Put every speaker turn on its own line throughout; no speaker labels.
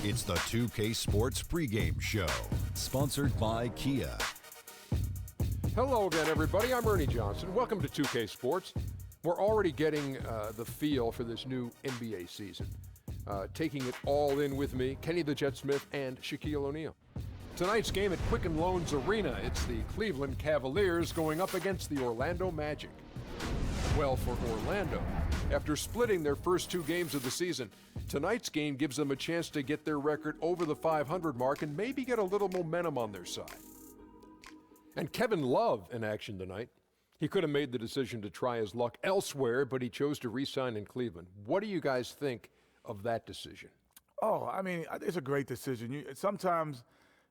It's the 2K Sports pregame show, sponsored by Kia.
Hello again, everybody. I'm Ernie Johnson. Welcome to 2K Sports. We're already getting the feel for this new NBA season. Taking it all in with me, Kenny the Jet Smith and Shaquille O'Neal. Tonight's game at Quicken Loans Arena, it's the Cleveland Cavaliers going up against the Orlando Magic. Well, for Orlando, after splitting their first two games of the season, tonight's game gives them a chance to get their record over the 500 mark and maybe get a little momentum on their side. And Kevin Love in action tonight. He could have made the decision to try his luck elsewhere, but he chose to re-sign in Cleveland. What do you guys think of that decision?
Oh, I mean, it's a great decision. Sometimes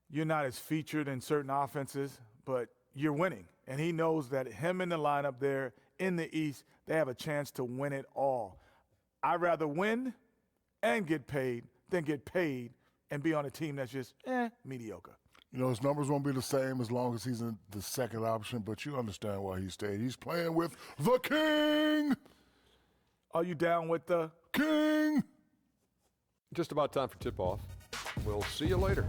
you're not as featured in certain offenses, but you're winning. And he knows that him in the lineup there in the East, they have a chance to win it all. I'd rather win and get paid than get paid and be on a team that's just mediocre.
You know, his numbers won't be the same as long as he's in the second option, but you understand why he stayed. He's playing with the King.
Are you down with the
King?
Just about time for tip-off. We'll see you later.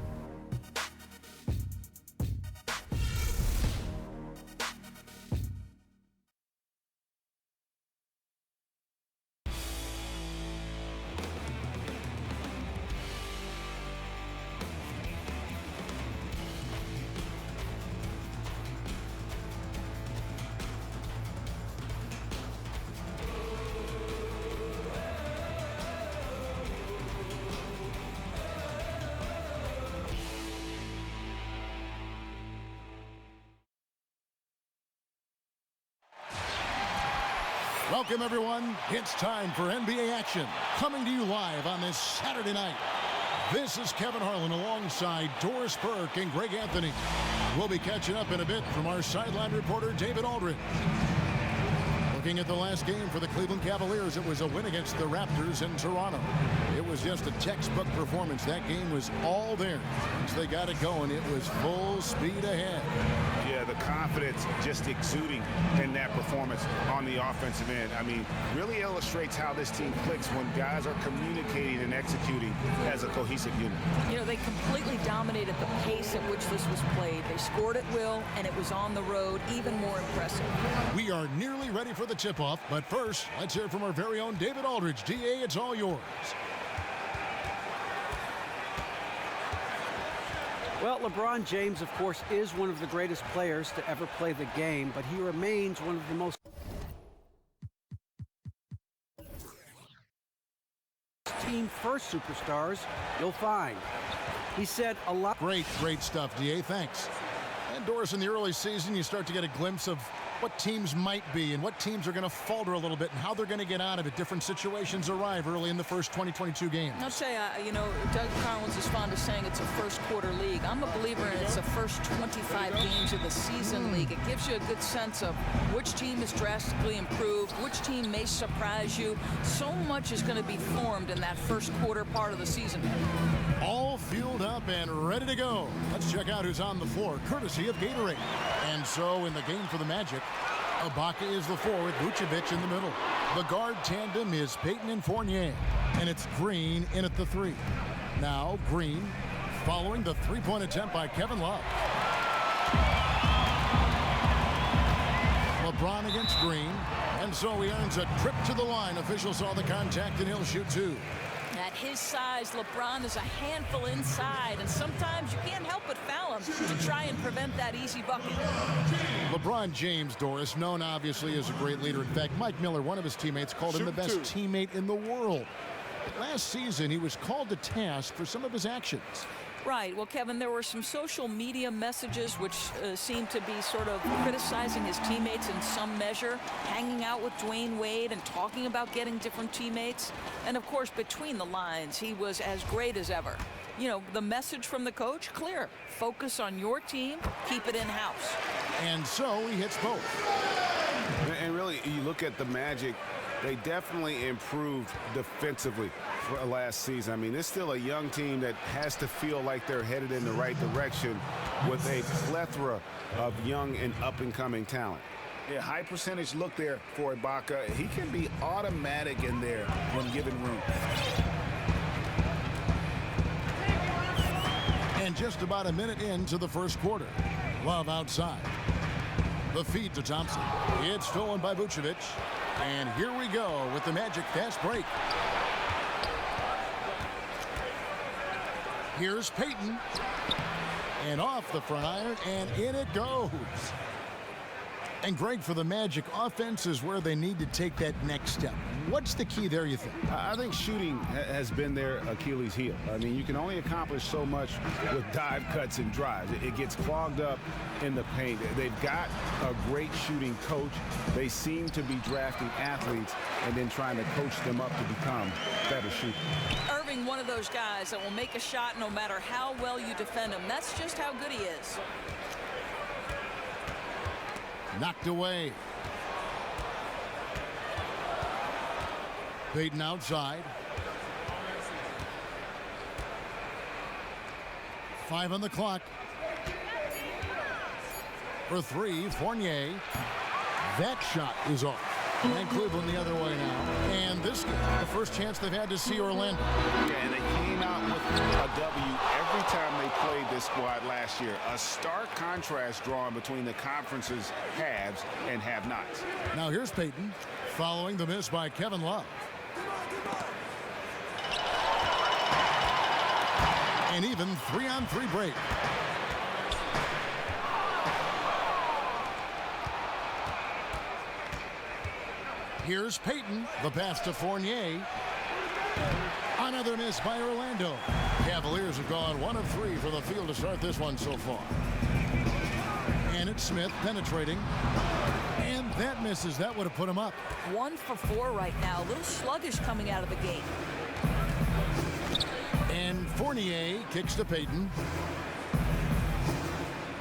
Welcome, everyone. It's time for NBA action. Coming to you live on this Saturday night. This is Kevin Harlan alongside Doris Burke and Greg Anthony. We'll be catching up in a bit from our sideline reporter, David Aldridge. Looking at the last game for the Cleveland Cavaliers, it was a win against the Raptors in Toronto. It was just a textbook performance. That game was all there. Once they got it going, it was full speed ahead.
Yeah, the confidence just exuding in that performance on the offensive end. I mean, really illustrates how this team clicks when guys are communicating and executing as a cohesive unit.
You know, they completely dominated the pace at which this was played. They scored at will, and it was on the road, even more impressive.
We are nearly ready for the tip-off, but first, let's hear from our very own David Aldridge. DA, it's all yours.
Well, LeBron James, of course, is one of the greatest players to ever play the game, but he remains one of the most team-first superstars you'll find. He said a lot.
Great stuff, DA. Thanks. And Doris, in the early season, you start to get a glimpse of what teams might be and what teams are going to falter a little bit and how they're going to get out of it. Different situations arrive early in the first 2022 games.
I'll tell you, you know, Doug Collins is fond of saying it's a first-quarter league. I'm a believer in it's a first 25 games of the season league. It gives you a good sense of which team is drastically improved, which team may surprise you. So much is going to be formed in that first quarter part of the season.
All fueled up and ready to go. Let's check out who's on the floor, courtesy of Gatorade. And so in the game for the Magic, Ibaka is the forward, Vucevic in the middle. The guard tandem is Payton and Fournier, and it's Green in at the three. Now Green following the three-point attempt by Kevin Love. LeBron against Green, and so he earns a trip to the line. Officials saw the contact, and he'll shoot two.
At his size, LeBron is a handful inside, and sometimes you can't help but foul him to try and prevent that easy bucket.
LeBron James, Doris, known obviously as a great leader. In fact, Mike Miller, one of his teammates, called him the best teammate in the world. But last season, he was called to task for some of his actions.
Right. Well, Kevin, there were some social media messages which seemed to be sort of criticizing his teammates in some measure, hanging out with Dwayne Wade and talking about getting different teammates. And, of course, between the lines, he was as great as ever. You know, the message from the coach, clear. Focus on your team. Keep it in-house.
And so he hits both.
And really, you look at the Magic, they definitely improved defensively for last season. I mean, it's still a young team that has to feel like they're headed in the right direction with a plethora of young and up-and-coming talent. Yeah, high percentage look there for Ibaka. He can be automatic in there when given room.
And just about a minute into the first quarter. Love outside. The feed to Thompson. It's stolen by Vucevic. And here we go with the Magic fast break. Here's Payton. And off the front iron, and in it goes. And Greg, for the Magic, offense is where they need to take that next step. What's the key there, you think?
I think shooting has been their Achilles heel. I mean, you can only accomplish so much with dive cuts and drives. It gets clogged up in the paint. They've got a great shooting coach. They seem to be drafting athletes and then trying to coach them up to become better shooters.
Irving, one of those guys that will make a shot no matter how well you defend him. That's just how good he is.
Knocked away. Payton outside. 5 on the clock. For 3, Fournier. That shot is off. And Cleveland the other way now. And this game, the first chance they've had to see Orlando.
Yeah, and they came out with a W every time they played this squad last year. A stark contrast drawn between the conference's haves and have-nots.
Now here's Payton, following the miss by Kevin Love. An even 3-on-3 break. Here's Payton, the pass to Fournier. Another miss by Orlando. Cavaliers have gone 1 of 3 for the field to start this one so far. And it's Smith penetrating. And that misses. That would have put him up.
1 for 4 right now. A little sluggish coming out of the gate.
And Fournier kicks to Payton.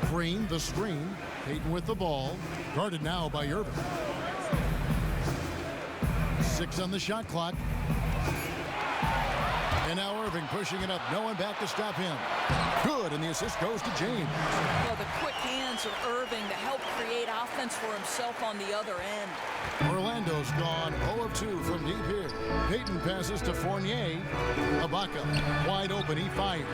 Green, the screen. Payton with the ball. Guarded now by Irving. 6 on the shot clock. And now Irving pushing it up. No one back to stop him. Good, and the assist goes to James.
Well, the quick hands of Irving to help create offense for himself on the other end.
Orlando's gone 0 of 2 from deep here. Payton passes to Fournier. Ibaka wide open. He fires.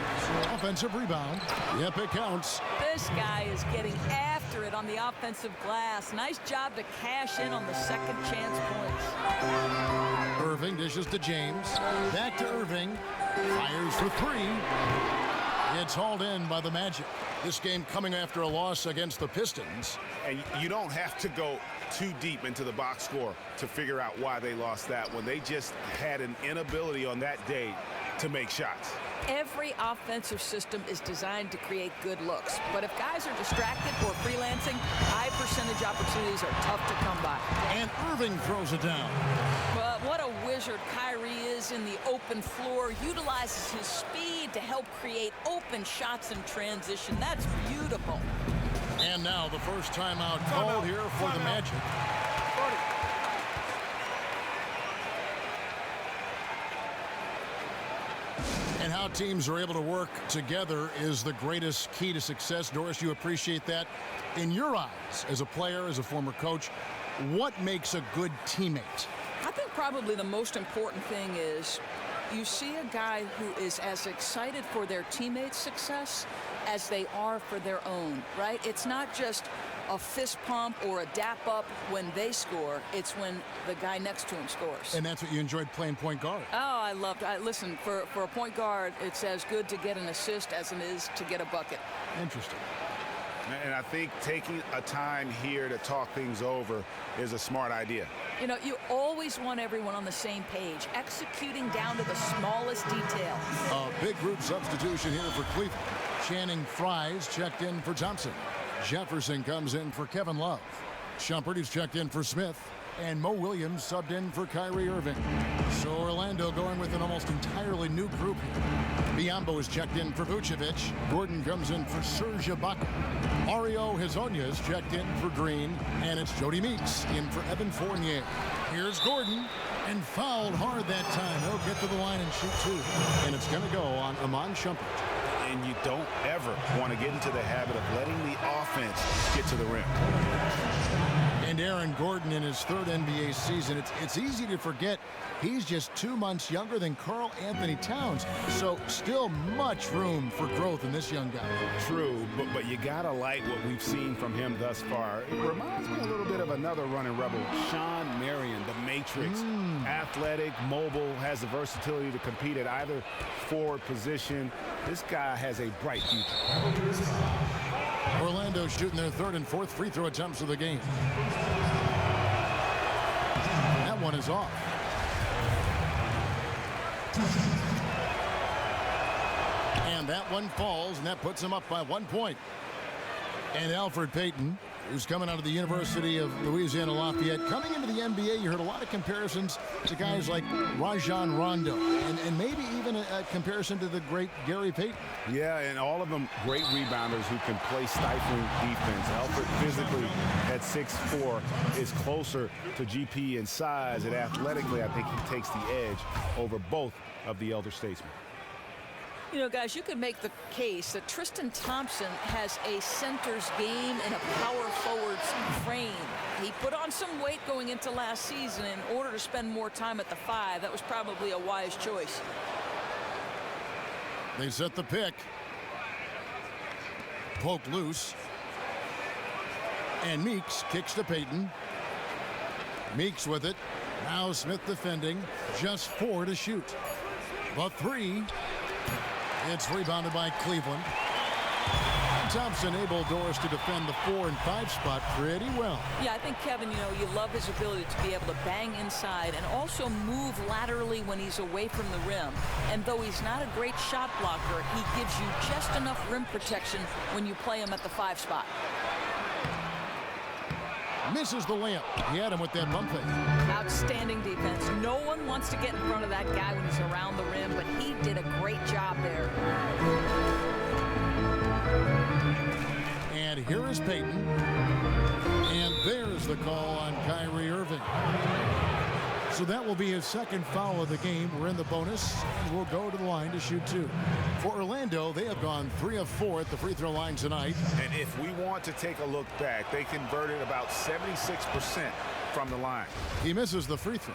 Offensive rebound. Yep, it counts.
This guy is getting after it on the offensive glass. Nice job to cash in on the second chance points.
Irving dishes to James. Back to Irving. Fires for 3. It's hauled in by the Magic. This game coming after a loss against the Pistons.
And you don't have to go too deep into the box score to figure out why they lost that one. They just had an inability on that day to make shots.
Every offensive system is designed to create good looks. But if guys are distracted or freelancing, high percentage opportunities are tough to come by.
And Irving throws it down.
But what a wizard Kyrie is in the open floor. Utilizes his speed to help create open shots in transition. That's beautiful.
And now the first timeout called here for the Magic. And how teams are able to work together is the greatest key to success. Doris, you appreciate that. In your eyes, as a player, as a former coach, what makes a good teammate?
I think probably the most important thing is you see a guy who is as excited for their teammates' success as they are for their own, right? It's not just a fist pump or a dap up when they score. It's when the guy next to him scores.
And that's what you enjoyed playing point guard.
Oh, I loved it. Listen, for a point guard, it's as good to get an assist as it is to get a bucket.
Interesting.
And I think taking a time here to talk things over is a smart idea.
You know, you always want everyone on the same page, executing down to the smallest detail.
A big group substitution here for Cleveland. Channing Fries checked in for Thompson. Jefferson comes in for Kevin Love. Shumpert is checked in for Smith. And Mo Williams subbed in for Kyrie Irving. So Orlando going with an almost entirely new group here. Biyombo is checked in for Vucevic. Gordon comes in for Serge Ibaka. Mario Hezonja is checked in for Green. And it's Jody Meeks in for Evan Fournier. Here's Gordon. And fouled hard that time. He'll get to the line and shoot 2. And it's going to go on Iman Shumpert.
And you don't ever want to get into the habit of letting the offense get to the rim.
And Aaron Gordon in his third NBA season. It's easy to forget he's just 2 months younger than Karl Anthony Towns. So still much room for growth in this young guy.
True, but you gotta like what we've seen from him thus far. It reminds me a little bit of another running rebel, Sean Marion, the Matrix. Athletic, mobile, has the versatility to compete at either forward position. This guy has a bright future.
Orlando shooting their third and fourth free throw attempts of the game. That one is off. And that one falls, and that puts him up by 1 point. And Alfred Payton, who's coming out of the University of Louisiana Lafayette, coming into the NBA, you heard a lot of comparisons to guys like Rajon Rondo, and maybe even a comparison to the great Gary Payton.
Yeah, and all of them great rebounders who can play stifling defense. Alfred physically at 6'4" is closer to GP in size, and athletically I think he takes the edge over both of the elder statesmen.
You know, guys, you could make the case that Tristan Thompson has a center's game and a power forward's frame. He put on some weight going into last season in order to spend more time at the 5. That was probably a wise choice.
They set the pick. Poked loose. And Meeks kicks to Payton. Meeks with it. Now Smith defending. Just 4 to shoot. The 3. It's rebounded by Cleveland. Thompson able, Doris, to defend the 4 and 5 spot pretty well.
Yeah, I think, Kevin, you know, you love his ability to be able to bang inside and also move laterally when he's away from the rim. And though he's not a great shot blocker, he gives you just enough rim protection when you play him at the 5 spot.
Misses the layup. He had him with that bump fake.
Outstanding defense. No one wants to get in front of that guy when he's around the rim, but he did a great job there.
And here is Payton. And there's the call on Kyrie Irving. So that will be his second foul of the game. We're in the bonus, and we'll go to the line to shoot 2. For Orlando, they have gone 3 of 4 at the free throw line tonight.
And if we want to take a look back, they converted about 76% from the line.
He misses the free throw.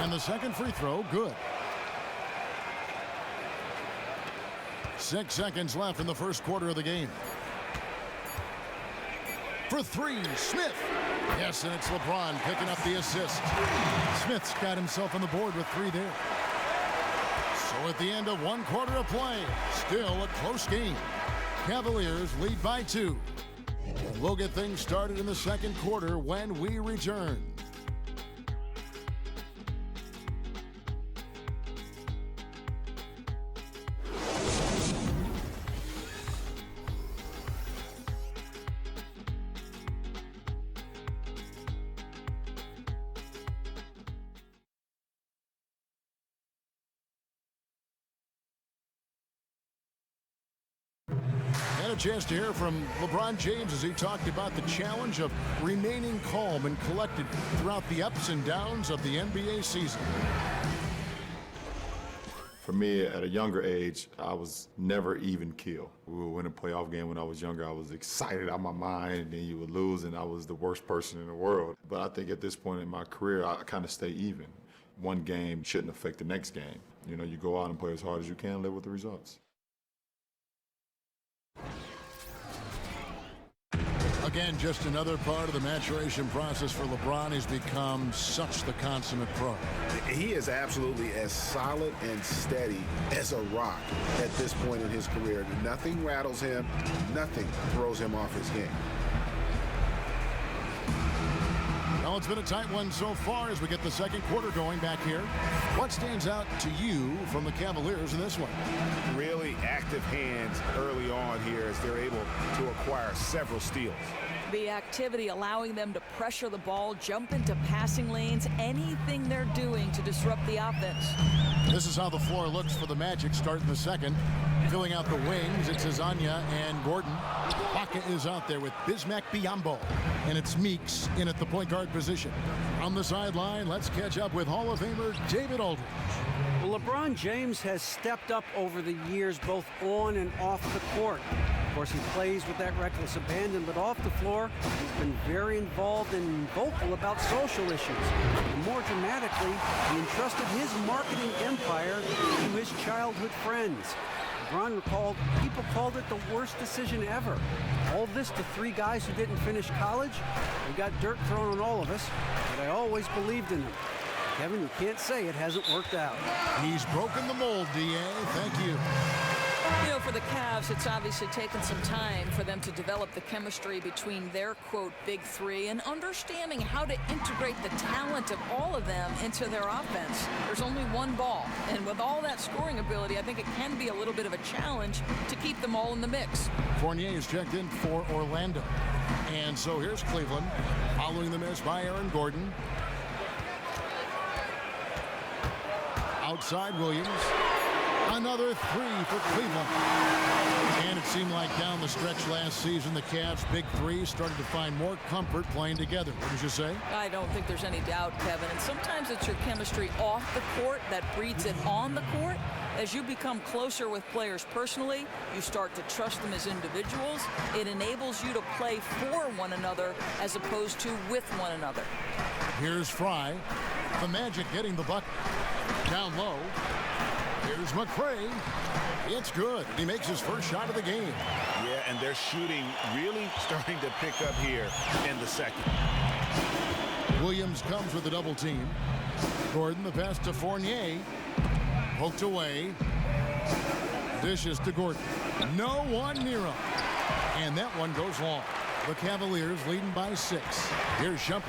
And the second free throw, good. 6 seconds left in the first quarter of the game. For 3, Smith. Yes, and it's LeBron picking up the assist. Smith's got himself on the board with 3 there. So at the end of 1 quarter of play, still a close game. Cavaliers lead by 2. And we'll get things started in the second quarter when we return. A chance to hear from LeBron James as he talked about the challenge of remaining calm and collected throughout the ups and downs of the NBA season.
For me, at a younger age, I was never even keel. We would win a playoff game when I was younger. I was excited out of my mind, and then you would lose, and I was the worst person in the world. But I think at this point in my career, I kind of stay even. One game shouldn't affect the next game. You know, you go out and play as hard as you can, live with the results.
Again, just another part of the maturation process for LeBron. He's become such the consummate pro.
He is absolutely as solid and steady as a rock at this point in his career. Nothing rattles him. Nothing throws him off his game.
Well, it's been a tight one so far as we get the second quarter going back here. What stands out to you from the Cavaliers in this one?
Really active hands early on here as they're able to acquire several steals.
The activity allowing them to pressure the ball, jump into passing lanes, anything they're doing to disrupt the offense.
This is how the floor looks for the Magic starting the second. Filling out the wings, it's Azania and Gordon. Baca is out there with Bismack Biyombo. And it's Meeks in at the point guard position. On the sideline, let's catch up with Hall of Famer David Aldridge.
Well, LeBron James has stepped up over the years, both on and off the court. Of course, he plays with that reckless abandon, but off the floor, he's been very involved and vocal about social issues. And more dramatically, he entrusted his marketing empire to his childhood friends. LeBron recalled, people called it the worst decision ever. All this to 3 guys who didn't finish college. They got dirt thrown on all of us, but I always believed in them. Kevin, you can't say it hasn't worked out.
He's broken the mold, D.A. Thank you.
You know, for the Cavs, it's obviously taken some time for them to develop the chemistry between their, quote, big three and understanding how to integrate the talent of all of them into their offense. There's only one ball, and with all that scoring ability, I think it can be a little bit of a challenge to keep them all in the mix.
Fournier is checked in for Orlando. And so here's Cleveland, following the miss by Aaron Gordon. Outside Williams. Another 3 for Cleveland. And it seemed like down the stretch last season, the Cavs' big three started to find more comfort playing together. What did you say?
I don't think there's any doubt, Kevin. And sometimes it's your chemistry off the court that breeds it on the court. As you become closer with players personally, you start to trust them as individuals. It enables you to play for one another as opposed to with one another.
Here's Fry. The Magic getting the bucket. Down low. Here's McRae. It's good. He makes his first shot of the game.
Yeah, and their shooting really starting to pick up here in the second.
Williams comes with a double team. Gordon, the pass to Fournier. Poked away. Dishes to Gordon. No one near him. And that one goes long. The Cavaliers leading by 6. Here's Shumpert.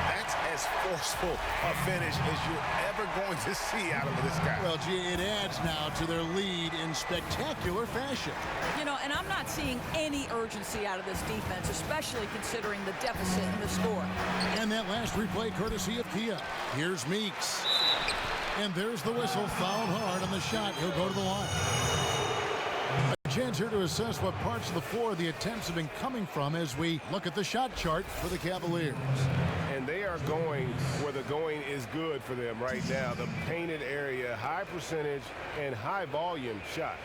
That's as forceful a finish as you're ever going to see out of this guy.
Well, gee, it adds now to their lead in spectacular fashion.
You know, and I'm not seeing any urgency out of this defense, especially considering the deficit in the score.
And that last replay courtesy of Kia. Here's Meeks. And there's the whistle, fouled hard on the shot. He'll go to the line. A chance here to assess what parts of the floor the attempts have been coming from as we look at the shot chart for the Cavaliers.
And they are going where the going is good for them right now. The painted area, high percentage and high volume shots.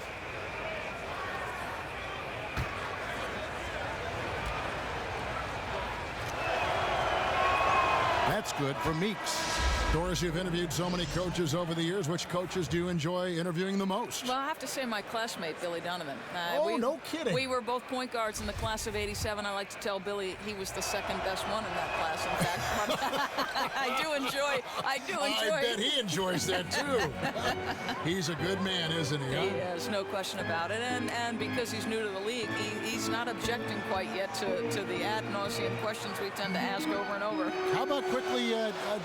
That's good for Meeks. Doris, you've interviewed so many coaches over the years. Which coaches do you enjoy interviewing the most?
Well, I have to say my classmate, Billy Donovan.
No kidding.
We were both point guards in the class of '87. I like to tell Billy he was the second best one in that class, in fact. I do enjoy.
I bet he enjoys that, too. He's a good man, isn't he?
He is, no question about it. And because he's new to the league, he's not objecting quite yet to the ad nauseum questions we tend to ask over and over.
How about quickly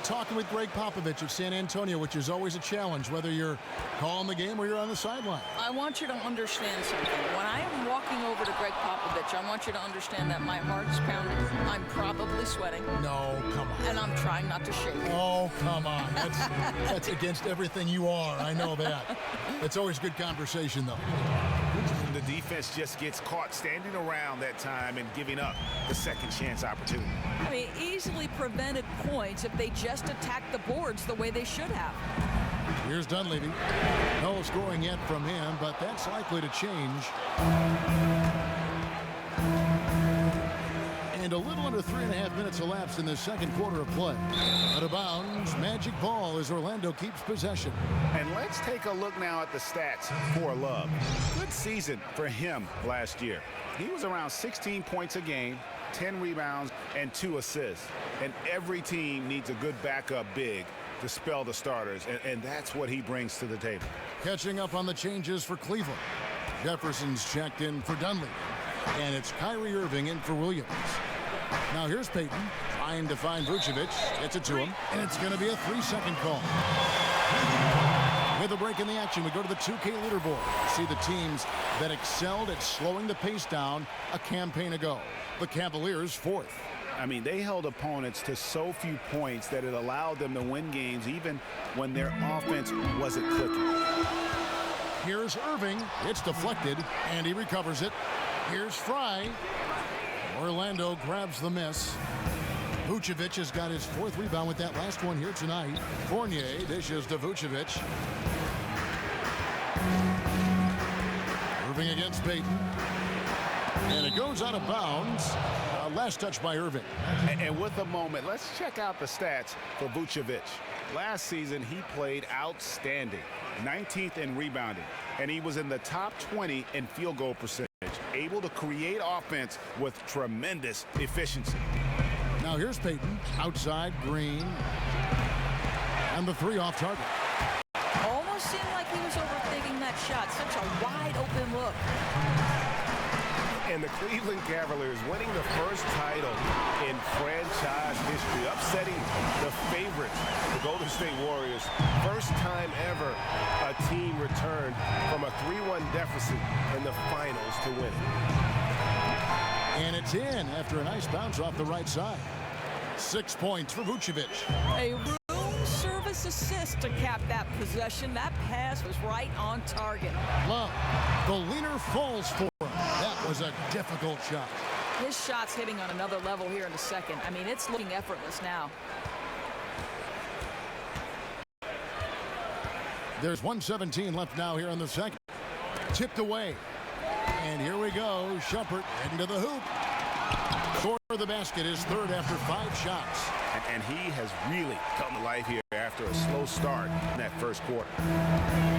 talking with Greg Popovich of San Antonio, which is always a challenge, whether you're calling the game or you're on the sideline?
I want you to understand something. When I am walking over to Greg Popovich, I want you to understand that my heart is pounding. I'm probably sweating.
No, come on.
And I'm trying not to shake.
Oh, come on. That's against everything you are. I know that. It's always good conversation, though.
The defense just gets caught standing around that time and giving up the second chance opportunity.
I mean, easily prevented points if they just attacked the boards the way they should have.
Here's Dunleavy. No scoring yet from him, but that's likely to change. And a little under 3.5 minutes elapsed in the second quarter of play. Out of bounds, Magic ball as Orlando keeps possession.
And let's take a look now at the stats for Love. Good season for him last year. He was around 16 points a game, 10 rebounds, and 2 assists. And every team needs a good backup big to spell the starters, and that's what he brings to the table.
Catching up on the changes for Cleveland. Jefferson's checked in for Dunleavy. And it's Kyrie Irving in for Williams. Now here's Payton trying to find Vucevic. Gets it to him, and it's going to be a 3-second call. With a break in the action, we go to the 2K leaderboard. See the teams that excelled at slowing the pace down a campaign ago. The Cavaliers 4th.
I mean, they held opponents to so few points that it allowed them to win games even when their offense wasn't clicking.
Here's Irving. It's deflected, and he recovers it. Here's Fry. Orlando grabs the miss. Vucevic has got his 4th rebound with that last one here tonight. Fournier dishes to Vucevic. Irving against Payton. And it goes out of bounds. Last touch by Irving.
And with a moment, let's check out the stats for Vucevic. Last season, he played outstanding. 19th in rebounding. And he was in the top 20 in field goal percentage. Able to create offense with tremendous efficiency.
Now here's Payton. Outside, Green. And the three off target.
Almost seemed like he was overthinking that shot. Such a wide open look.
And the Cleveland Cavaliers winning the first title in franchise history, upsetting the favorites, the Golden State Warriors. First time ever a team returned from a 3-1 deficit in the finals to win it.
And it's in after a nice bounce off the right side. 6 points for Vucevic.
A room service assist to cap that possession. That pass was right on target.
Love. The leaner falls for him. That was a difficult shot.
His shot's hitting on another level here in the second. I mean, it's looking effortless now.
There's 1:17 left now here in the second. Tipped away. And here we go. Shumpert into the hoop. Score of the basket is third after 5 shots.
And he has really come to life here after a slow start in that first quarter.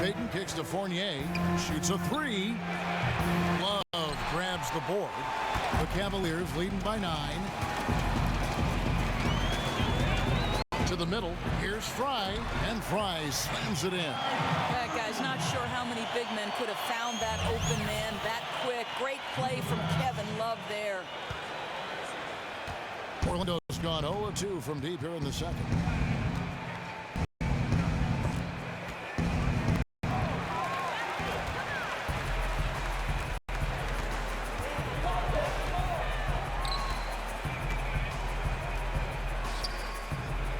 Payton kicks to Fournier. Shoots a 3. Love grabs the board. The Cavaliers leading by 9. To the middle. Here's Fry. And Fry slams it in.
That guy's not sure how many big men could have found that open man that quick. Great play from Kevin Love there.
Orlando's gone 0-2 from deep here in the second.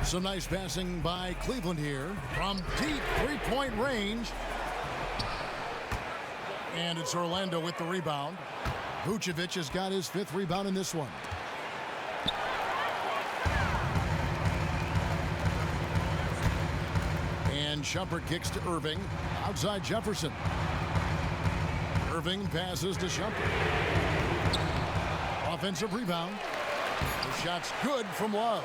Some nice passing by Cleveland here from deep three-point range. And it's Orlando with the rebound. Vucevic has got his 5th rebound in this one. And Shumpert kicks to Irving. Outside Jefferson. Irving passes to Shumpert. Offensive rebound. The shot's good from Love.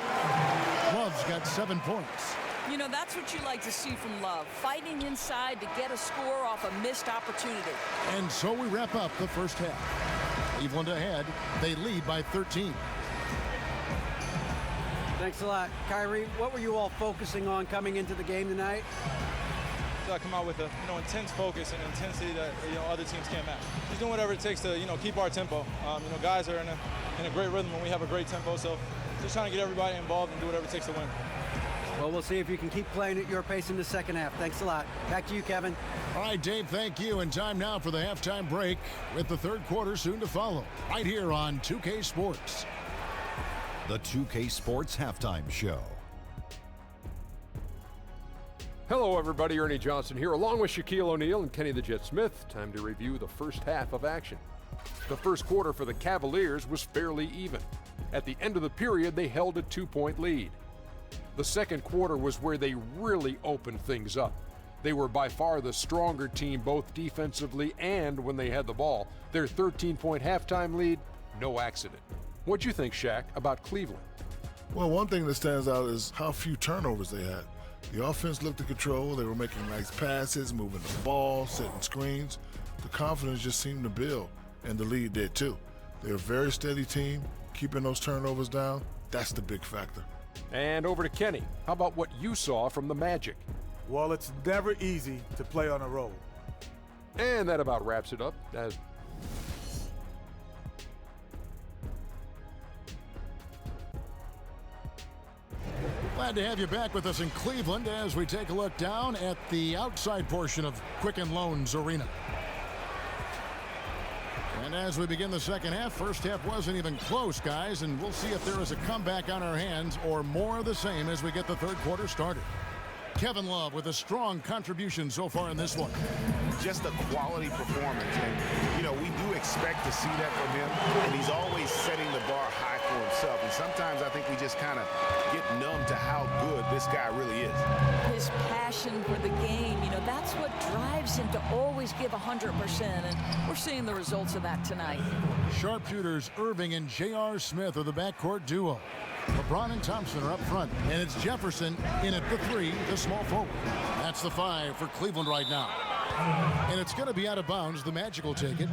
Love's got 7 points.
You know, that's what you like to see from Love. Fighting inside to get a score off a missed opportunity.
And so we wrap up the first half. Cleveland ahead. They lead by 13.
Thanks a lot. Kyrie, what were you all focusing on coming into the game tonight?
Come out with a intense focus and intensity that other teams can't match. Just doing whatever it takes to keep our tempo. Guys are in a great rhythm when we have a great tempo. So just trying to get everybody involved and do whatever it takes to win.
Well, we'll see if you can keep playing at your pace in the second half. Thanks a lot. Back to you, Kevin.
All right, Dave, thank you. And time now for the halftime break with the third quarter soon to follow. Right here on 2K Sports.
The 2K Sports Halftime Show.
Hello, everybody. Ernie Johnson here, along with Shaquille O'Neal and Kenny the Jet Smith. Time to review the first half of action. The first quarter for the Cavaliers was fairly even. At the end of the period, they held a 2-point lead. The second quarter was where they really opened things up. They were by far the stronger team, both defensively and when they had the ball. Their 13-point halftime lead, no accident. What'd you think, Shaq, about Cleveland?
Well, one thing that stands out is how few turnovers they had. The offense looked in control. They were making nice passes, moving the ball, setting screens. The confidence just seemed to build, and the lead did too. They're a very steady team, keeping those turnovers down. That's the big factor.
And over to Kenny. How about what you saw from the Magic?
Well, it's never easy to play on a road.
And that about wraps it up.
Glad to have you back with us in Cleveland as we take a look down at the outside portion of Quicken Loans Arena. And as we begin the second half, first half wasn't even close, guys, and we'll see if there is a comeback on our hands or more of the same as we get the third quarter started. Kevin Love with a strong contribution so far in this one.
Just a quality performance, and we do expect to see that from him, and he's always setting the bar high for himself, and sometimes I think we just kind of get numb to how good this guy really is.
His passion for the game, that's what drives him to always give 100%, and we're seeing the results of that tonight.
Sharpshooters Irving and J.R. Smith are the backcourt duo. LeBron and Thompson are up front, and it's Jefferson in at the 3, the small forward. That's the 5 for Cleveland right now. And it's going to be out of bounds. The Magic will take it.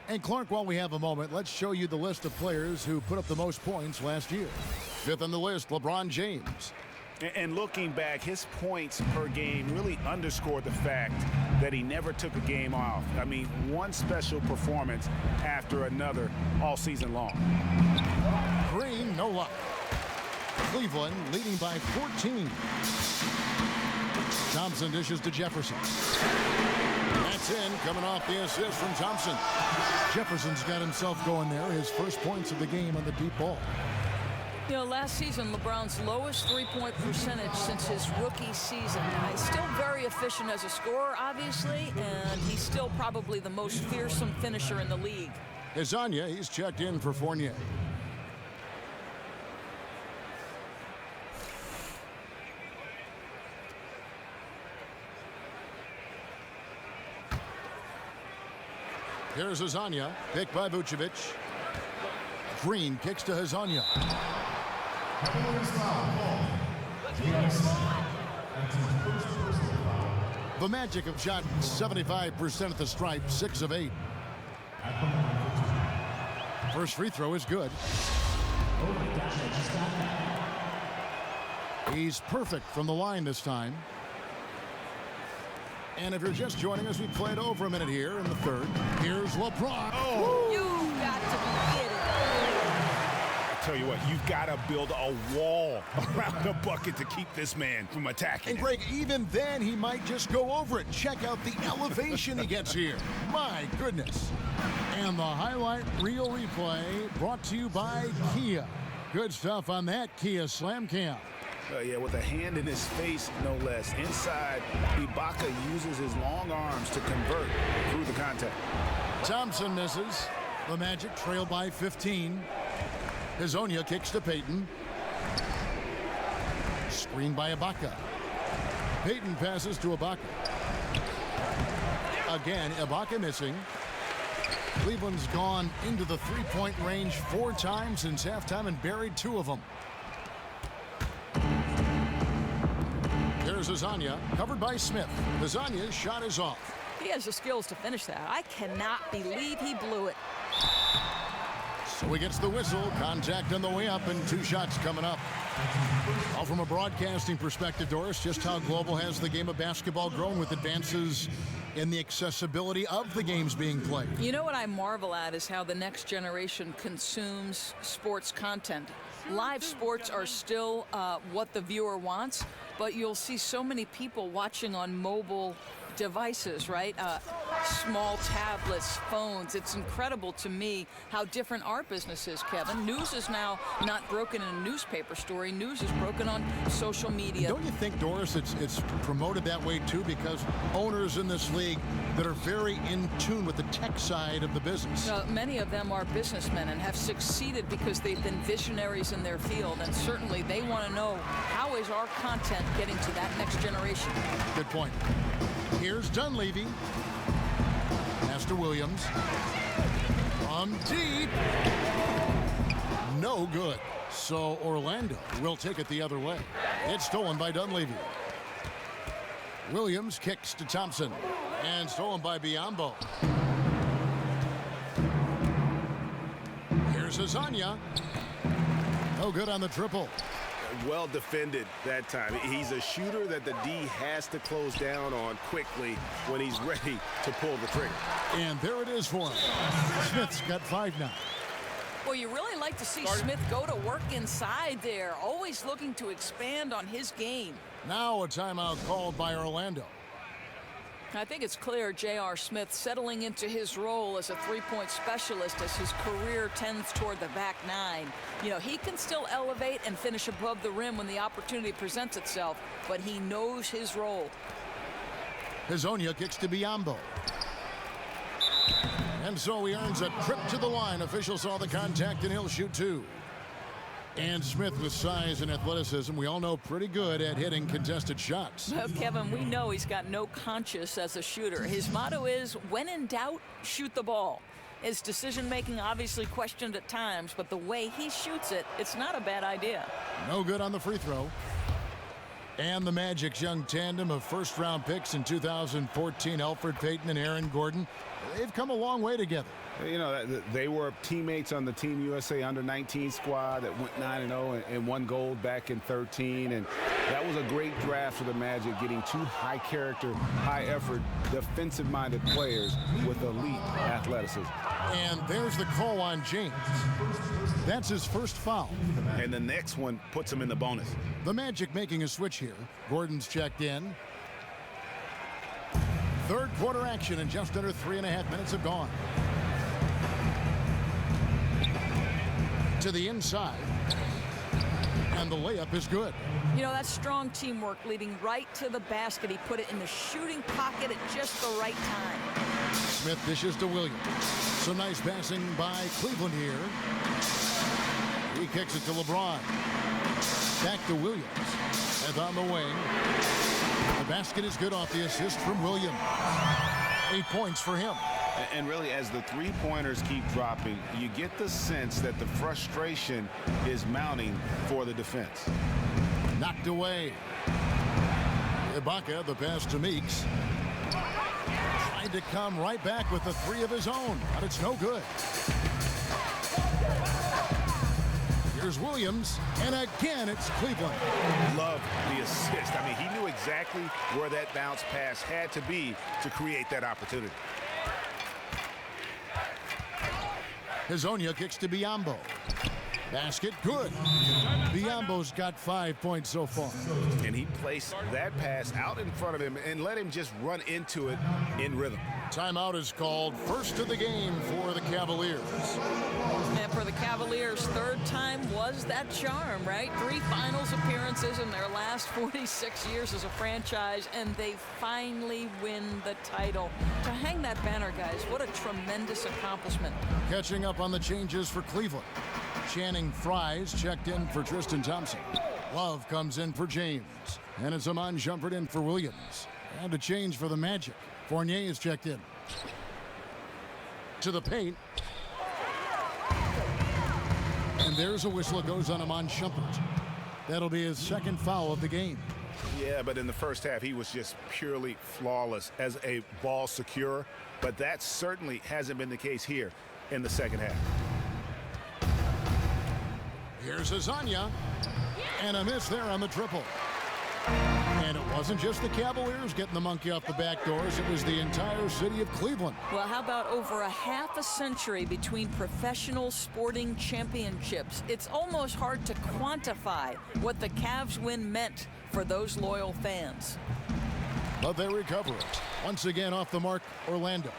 And Clark, while we have a moment, let's show you the list of players who put up the most points last year. 5th on the list, LeBron James.
And looking back, his points per game really underscored the fact that he never took a game off. I mean, one special performance after another all season long.
Green, no luck. Cleveland leading by 14. Thompson dishes to Jefferson. That's in, coming off the assist from Thompson. Jefferson's got himself going there. His first points of the game on the deep ball.
You know, last season, LeBron's lowest three-point percentage since his rookie season. He's still very efficient as a scorer, obviously, and he's still probably the most fearsome finisher in the league.
Hezonja, he's checked in for Fournier. Here's Hezonja, picked by Vucevic. Green kicks to Hezonja. The Magic have shot 75% at the stripe, 6 of 8. First free throw is good. He's perfect from the line this time. And if you're just joining us, we played over a minute here in the third. Here's LeBron.
Oh!
You've got to be kidding.
Tell you what, you've got to build a wall around the bucket to keep this man from attacking.
And Greg, even then, he might just go over it. Check out the elevation he gets here. My goodness. And the highlight reel replay brought to you by Kia. Good stuff on that Kia Slam Cam.
Yeah, with a hand in his face, no less. Inside, Ibaka uses his long arms to convert through the contact.
Thompson misses. The Magic trail by 15. Hezonja kicks to Payton. Screen by Ibaka. Payton passes to Ibaka. Again, Ibaka missing. Cleveland's gone into the three-point range 4 times since halftime and buried 2 of them. Here's Hezonja, covered by Smith. Hezonja's shot is off.
He has the skills to finish that. I cannot believe he blew it.
So he gets the whistle. Contact on the way up and 2 shots coming up. All from a broadcasting perspective, Doris, just how global has the game of basketball grown with advances in the accessibility of the games being played?
You know what I marvel at is how the next generation consumes sports content. Live sports are still what the viewer wants, but you'll see so many people watching on mobile devices, right? Small tablets, phones. It's incredible to me how different our business is, Kevin. News is now not broken in a newspaper story. News is broken on social media.
Don't you think, Doris, it's promoted that way too because owners in this league that are very in tune with the tech side of the business?
Many of them are businessmen and have succeeded because they've been visionaries in their field, and certainly they want to know how is our content getting to that next generation.
Good point. Here's Dunleavy. Pass to Williams. From deep. No good. So Orlando will take it the other way. It's stolen by Dunleavy. Williams kicks to Thompson. And stolen by Biyombo. Here's Hezonja. No good on the triple.
Well defended that time. He's a shooter that the D has to close down on quickly when he's ready to pull the trigger.
And there it is for him. Smith's got 5 now.
Well, you really like to see Smith go to work inside there, always looking to expand on his game.
Now a timeout called by Orlando.
I think it's clear J.R. Smith settling into his role as a three-point specialist as his career tends toward the back 9. You know, he can still elevate and finish above the rim when the opportunity presents itself, but he knows his role.
Hezonja kicks to Biyombo. And so he earns a trip to the line. Official saw the contact and he'll shoot 2. And Smith with size and athleticism, we all know pretty good at hitting contested shots.
Well, Kevin, we know he's got no conscience as a shooter. His motto is, when in doubt, shoot the ball. His decision-making obviously questioned at times, but the way he shoots it, it's not a bad idea.
No good on the free throw. And the Magic's young tandem of first-round picks in 2014, Elfrid Payton and Aaron Gordon, they've come a long way together.
You know, they were teammates on the Team USA Under-19 squad that went 9-0 and won gold back in 13. And that was a great draft for the Magic, getting two high-character, high-effort, defensive-minded players with elite athleticism.
And there's the call on James. That's his first foul.
And the next one puts him in the bonus.
The Magic making a switch here. Gordon's checked in. Third quarter action, and just under 3.5 minutes have gone. To the inside, and the layup is good.
You know, that's strong teamwork, leading right to the basket. He put it in the shooting pocket at just the right time.
Smith dishes to Williams. Some nice passing by Cleveland here. He kicks it to LeBron. Back to Williams. And on the wing. The basket is good off the assist from Williams. 8 points for him.
And really, as the three-pointers keep dropping, you get the sense that the frustration is mounting for the defense.
Knocked away. Ibaka, the pass to Meeks. Trying to come right back with the three of his own, but it's no good. Here's Williams, and again it's Cleveland.
Love the assist. I mean, he knew exactly where that bounce pass had to be to create that opportunity.
Hezonja kicks to Biyombo. Basket good. Biyombo's got 5 points so far.
And he placed that pass out in front of him and let him just run into it in rhythm.
Timeout is called. First of the game for the Cavaliers.
And for the Cavaliers, third time was that charm, right? 3 finals appearances in their last 46 years as a franchise, and they finally win the title. To hang that banner, guys, what a tremendous accomplishment.
Catching up on the changes for Cleveland. Channing Frye's checked in for Tristan Thompson. Love comes in for James. And it's Iman Shumpert in for Williams. And a change for the Magic. Fournier is checked in. To the paint. And there's a whistle. It goes on Iman Shumpert. That'll be his second foul of the game.
Yeah, but in the first half, he was just purely flawless as a ball securer. But that certainly hasn't been the case here in the second half.
Here's Hezonja. And a miss there on the triple. And it wasn't just the Cavaliers getting the monkey off the back doors. It was the entire city of Cleveland.
Well, how about over a half a century between professional sporting championships? It's almost hard to quantify what the Cavs win meant for those loyal fans.
But they recover it. Once again off the mark, Orlando.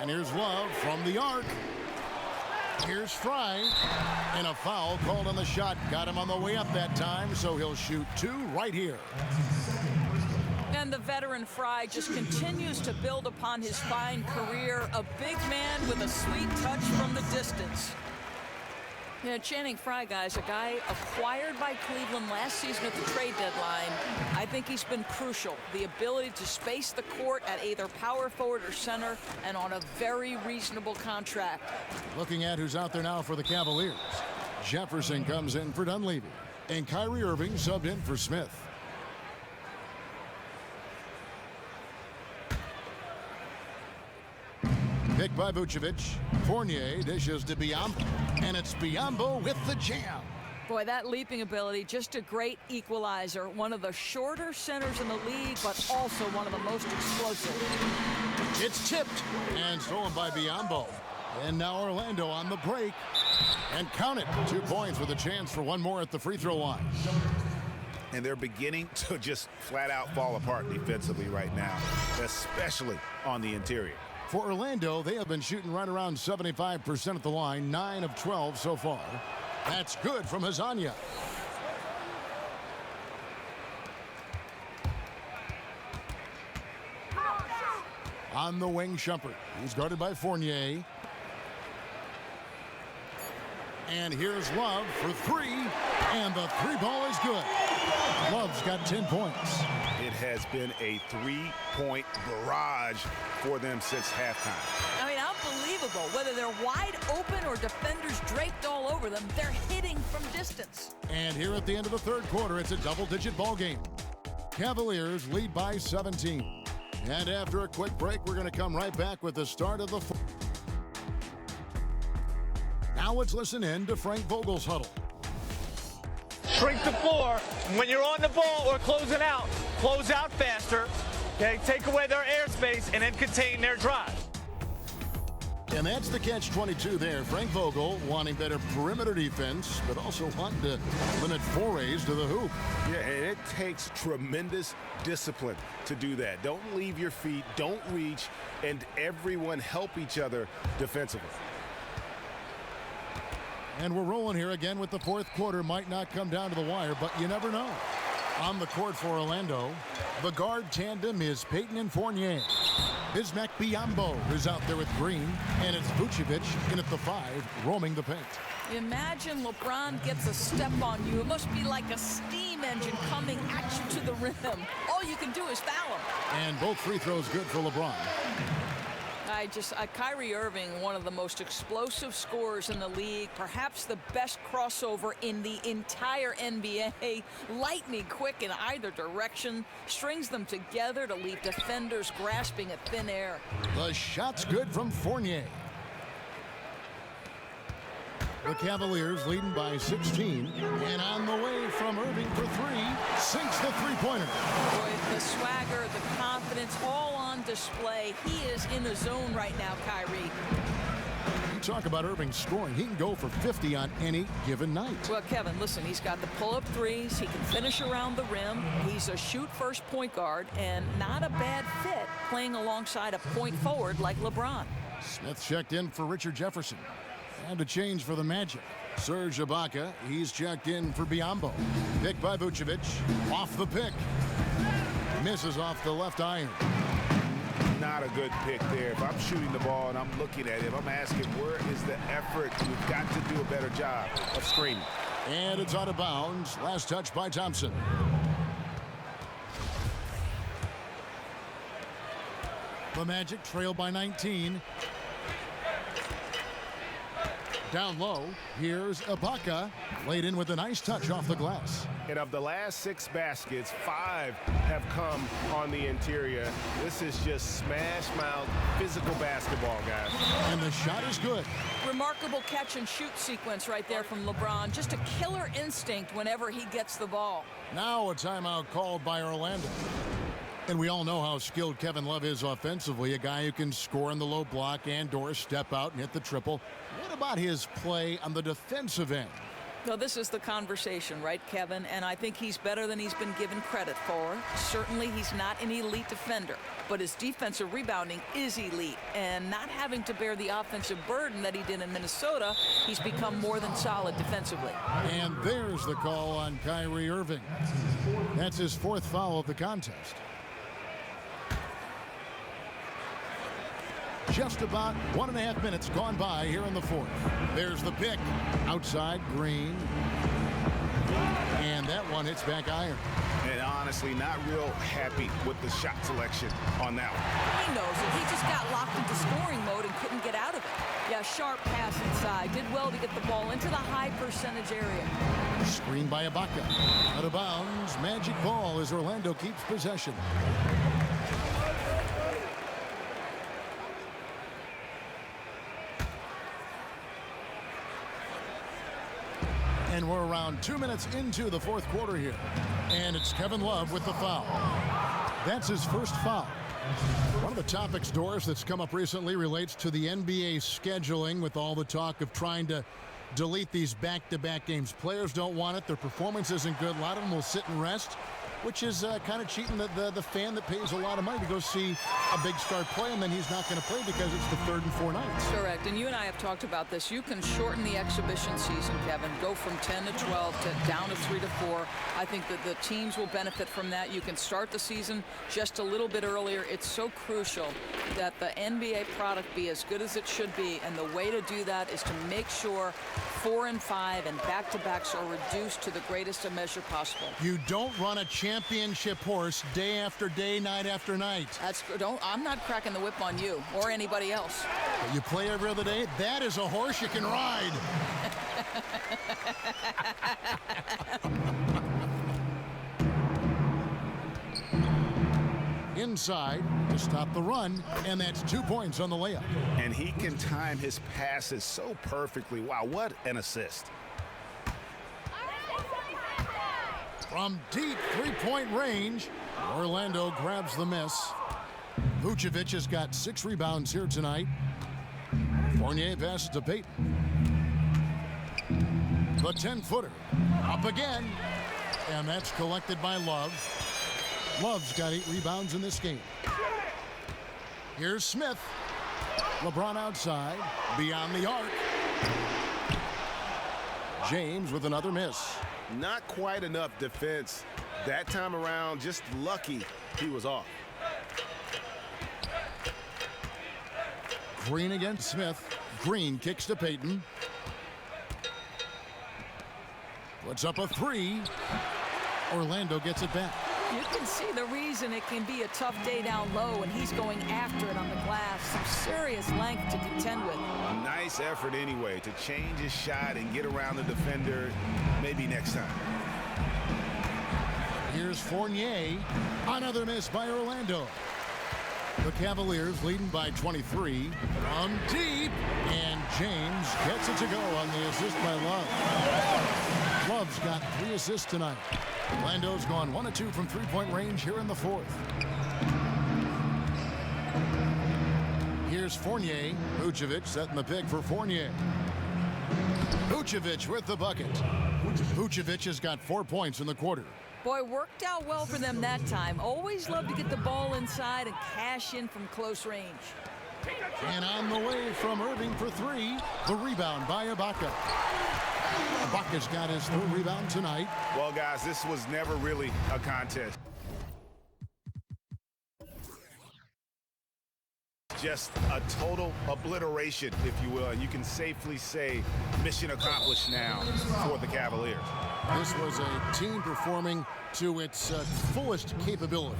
And here's Love from the arc. Here's Frye, and a foul called on the shot. Got him on the way up that time, so he'll shoot 2 right here.
And the veteran Frye just continues to build upon his fine career. A big man with a sweet touch from the distance. Yeah, Channing Frye, guys, a guy acquired by Cleveland last season at the trade deadline. I think he's been crucial. The ability to space the court at either power forward or center, and on a very reasonable contract.
Looking at who's out there now for the Cavaliers. Jefferson comes in for Dunleavy. And Kyrie Irving subbed in for Smith. Picked by Vucevic. Fournier dishes to Biyombo. And it's Biyombo with the jam.
Boy, that leaping ability, just a great equalizer. One of the shorter centers in the league, but also one of the most explosive.
It's tipped and stolen by Biyombo. And now Orlando on the break. And count it. 2 points with a chance for one more at the free throw line.
And they're beginning to just flat out fall apart defensively right now, especially on the interior.
For Orlando, they have been shooting right around 75% at the line, 9 of 12 so far. That's good from Hezonja. On the wing, Shumpert. He's guarded by Fournier. And here's Love for three, and the three ball is good. Love's got 10 points.
It has been a three-point barrage for them since halftime.
I mean, unbelievable. Whether they're wide open or defenders draped all over them, they're hitting from distance.
And here at the end of the third quarter, it's a double-digit ball game. Cavaliers lead by 17. And after a quick break, we're going to come right back with the start of the fourth. Now let's listen in to Frank Vogel's huddle.
Shrink the floor. When you're on the ball or closing out, close out faster. Okay, take away their airspace and then contain their drive.
And that's the catch-22 there. Frank Vogel wanting better perimeter defense, but also wanting to limit forays to the hoop.
Yeah, and it takes tremendous discipline to do that. Don't leave your feet, don't reach, and everyone help each other defensively.
And we're rolling here again with the fourth quarter. Might not come down to the wire, but you never know. On the court for Orlando, the guard tandem is Payton and Fournier. Bismack Biyombo is out there with Green, and it's Vucevic in at the 5, roaming the paint.
Imagine LeBron gets a step on you. It must be like a steam engine coming at you to the rim. All you can do is foul him.
And both free throws good for LeBron.
Kyrie Irving, one of the most explosive scorers in the league, perhaps the best crossover in the entire NBA. Lightning quick in either direction, strings them together to leave defenders grasping at thin air.
The shot's good from Fournier. The Cavaliers leading by 16, and on the way from Irving for three, sinks the three-pointer.
Boy, the swagger, the confidence, all on display. He is in the zone right now, Kyrie.
You talk about Irving scoring. He can go for 50 on any given night.
Well, Kevin, listen, he's got the pull-up threes. He can finish around the rim. He's a shoot-first point guard, and not a bad fit playing alongside a point forward like LeBron.
Smith checked in for Richard Jefferson. And a change for the Magic. Serge Ibaka, he's checked in for Biyombo. Picked by Vucevic. Off the pick. Misses off the left iron.
Not a good pick there. If I'm shooting the ball and I'm looking at it, I'm asking, where is the effort? You've got to do a better job of screening.
And it's out of bounds. Last touch by Thompson. The Magic trail by 19. Down low, here's Ibaka, laid in with a nice touch off the glass.
And of the last 6 baskets, 5 have come on the interior. This is just smash-mouth physical basketball, guys.
And the shot is good.
Remarkable catch and shoot sequence right there from LeBron. Just a killer instinct whenever he gets the ball.
Now a timeout called by Orlando. And we all know how skilled Kevin Love is offensively, a guy who can score in the low block and or step out and hit the triple. What about his play on the defensive end?
Well, this is the conversation, right, Kevin? And I think he's better than he's been given credit for. Certainly, he's not an elite defender, but his defensive rebounding is elite. And not having to bear the offensive burden that he did in Minnesota, he's become more than solid defensively.
And there's the call on Kyrie Irving. That's his 4th foul of the contest. Just about 1.5 minutes gone by here in the 4th. There's the pick. Outside, Green. And that one hits back iron.
And honestly, not real happy with the shot selection on that one.
He knows it. He just got locked into scoring mode and couldn't get out of it. Yeah, sharp pass inside. Did well to get the ball into the high percentage area.
Screen by Ibaka. Out of bounds. Magic ball as Orlando keeps possession. And we're around 2 minutes into the 4th quarter here. And it's Kevin Love with the foul. That's his first foul. One of the topics, Doris, that's come up recently relates to the NBA scheduling with all the talk of trying to delete these back-to-back games. Players don't want it. Their performance isn't good. A lot of them will sit and rest. which is kind of cheating the fan that pays a lot of money to go see a big star play, and then he's not going to play because it's the 3rd and 4 nights.
Correct, and you and I have talked about this. You can shorten the exhibition season, Kevin, go from 10 to 12 to down to 3 to 4. I think that the teams will benefit from that. You can start the season just a little bit earlier. It's so crucial that the NBA product be as good as it should be, and the way to do that is to make sure 4 and 5 and back-to-backs are reduced to the greatest measure possible.
You don't run a championship horse day after day, night after night.
I'm not cracking the whip on you or anybody else.
You play every other day. That is a horse you can ride. Inside to stop the run, and that's 2 points on the layup.
And he can time his passes so perfectly. Wow, what an assist.
From deep three-point range, Orlando grabs the miss. Vucevic has got 6 rebounds here tonight. Fournier passes to Payton. The 10-footer up again, and that's collected by Love. Love's got 8 rebounds in this game. Here's Smith. LeBron outside, beyond the arc. James with another miss.
Not quite enough defense. That time around, just lucky he was off.
Green against Smith. Green kicks to Payton. Puts up a 3. Orlando gets it back.
You can see the reason it can be a tough day down low, and he's going after it on the glass. Some serious length to contend with.
Nice effort anyway to change his shot and get around the defender. Maybe next time.
Here's Fournier. Another miss by Orlando. The Cavaliers leading by 23 from deep, and James gets it to go on the assist by Love. Love's got 3 assists tonight. Orlando's gone 1 of 2 from three-point range here in the 4th. Here's Fournier. Vucevic setting the pick for Fournier. Vucevic with the bucket. Vucevic has got 4 points in the quarter.
Boy, worked out well for them that time. Always love to get the ball inside and cash in from close range.
And on the way from Irving for 3, the rebound by Ibaka. Ibaka's got his 3rd rebound tonight.
Well, guys, this was never really a contest. Just a total obliteration, if you will, and you can safely say mission accomplished now for the Cavaliers.
This was a team performing to its fullest capability.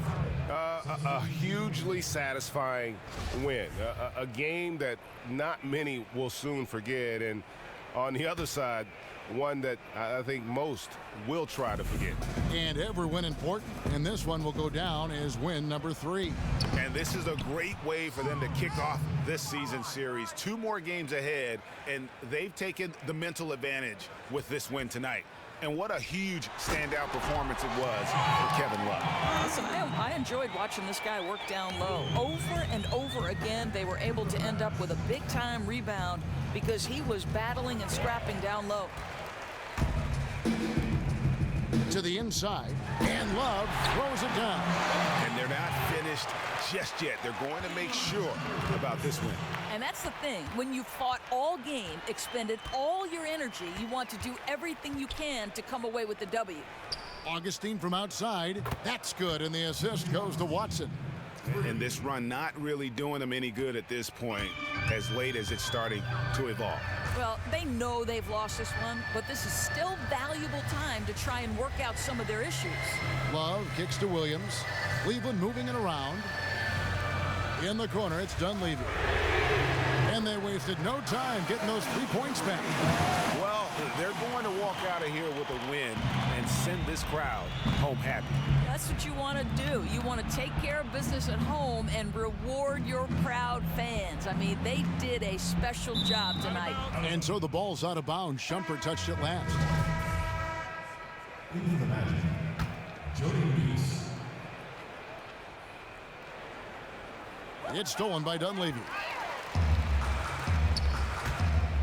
A hugely satisfying win, a game that not many will soon forget, and on the other side, one that I think most will try to forget.
And every win important, and this one will go down as win number 3.
And this is a great way for them to kick off this season series. 2 more games ahead, and they've taken the mental advantage with this win tonight. And what a huge standout performance it was for Kevin Love.
Listen, I enjoyed watching this guy work down low. Over and over again, they were able to end up with a big-time rebound because he was battling and scrapping down low.
To the inside, and Love throws it down.
And they're not finished just yet. They're going to make sure about this win.
And that's the thing. When you fought all game, expended all your energy, you want to do everything you can to come away with the W.
Augustine from outside. That's good, and the assist goes to Watson.
And this run not really doing them any good at this point, as late as it's starting to evolve.
Well, they know they've lost this one, but this is still valuable time to try and work out some of their issues.
Love kicks to Williams. Cleveland moving it around. In the corner, it's Dunleavy. And they wasted no time getting those 3 points back.
Well, they're going to walk out of here with a win and send this crowd home happy.
That's what you want to do. You want to take care of business at home and reward your proud fans. I mean, they did a special job tonight.
And so the ball's out of bounds. Shumpert touched it last. It's stolen by Dunleavy.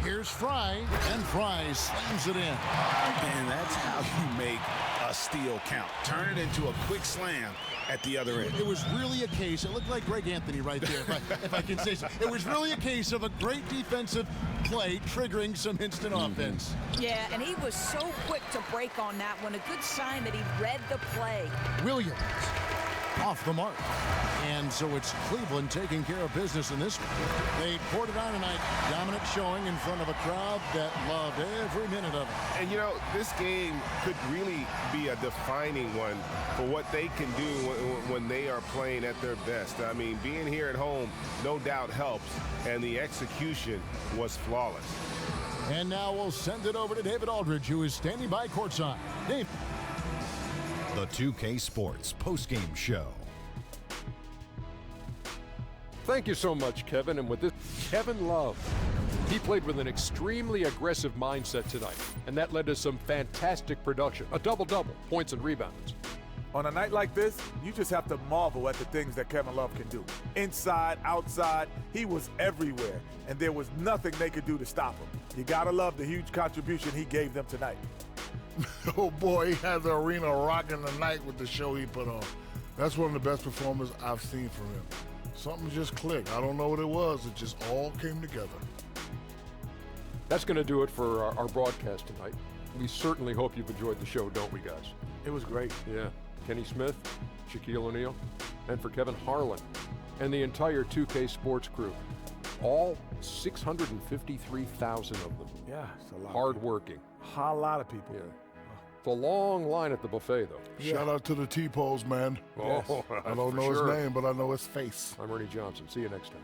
Here's Fry, and Fry slams it in.
And that's how you make a a steal count. Turn it into a quick slam at the other end.
It was really a case, it looked like Greg Anthony right there, if I can say so. It was really a case of a great defensive play triggering some instant offense.
Yeah, and he was so quick to break on that one. A good sign that he read the play.
Williams off the mark. And so it's Cleveland taking care of business in this one. They poured it on tonight. Dominant showing in front of a crowd that loved every minute of it.
And you know, this game could really be a defining one for what they can do when they are playing at their best. I mean, being here at home no doubt helps, and the execution was flawless.
And now we'll send it over to David Aldridge, who is standing by courtside. Dave.
The 2K Sports postgame show.
Thank you so much, Kevin. And with this, Kevin Love. He played with an extremely aggressive mindset tonight, and that led to some fantastic production. A double-double, points and rebounds.
On a night like this, you just have to marvel at the things that Kevin Love can do. Inside, outside, he was everywhere, and there was nothing they could do to stop him. You gotta love the huge contribution he gave them tonight.
Oh boy, he had the arena rocking the night with the show he put on. That's one of the best performances I've seen from him. Something just clicked. I don't know what it was. It just all came together.
That's going to do it for our broadcast tonight. We certainly hope you've enjoyed the show, don't we, guys?
It was great.
Yeah. Kenny Smith, Shaquille O'Neal, and for Kevin Harlan and the entire 2K Sports crew. All 653,000 of them.
Yeah, it's a lot.
Hard-working.
A lot of people.
Yeah. It's a long line at the buffet, though.
Yeah. Shout out to the T-Pose, man.
Oh,
I don't know his name, but I know his face.
I'm Ernie Johnson. See you next time.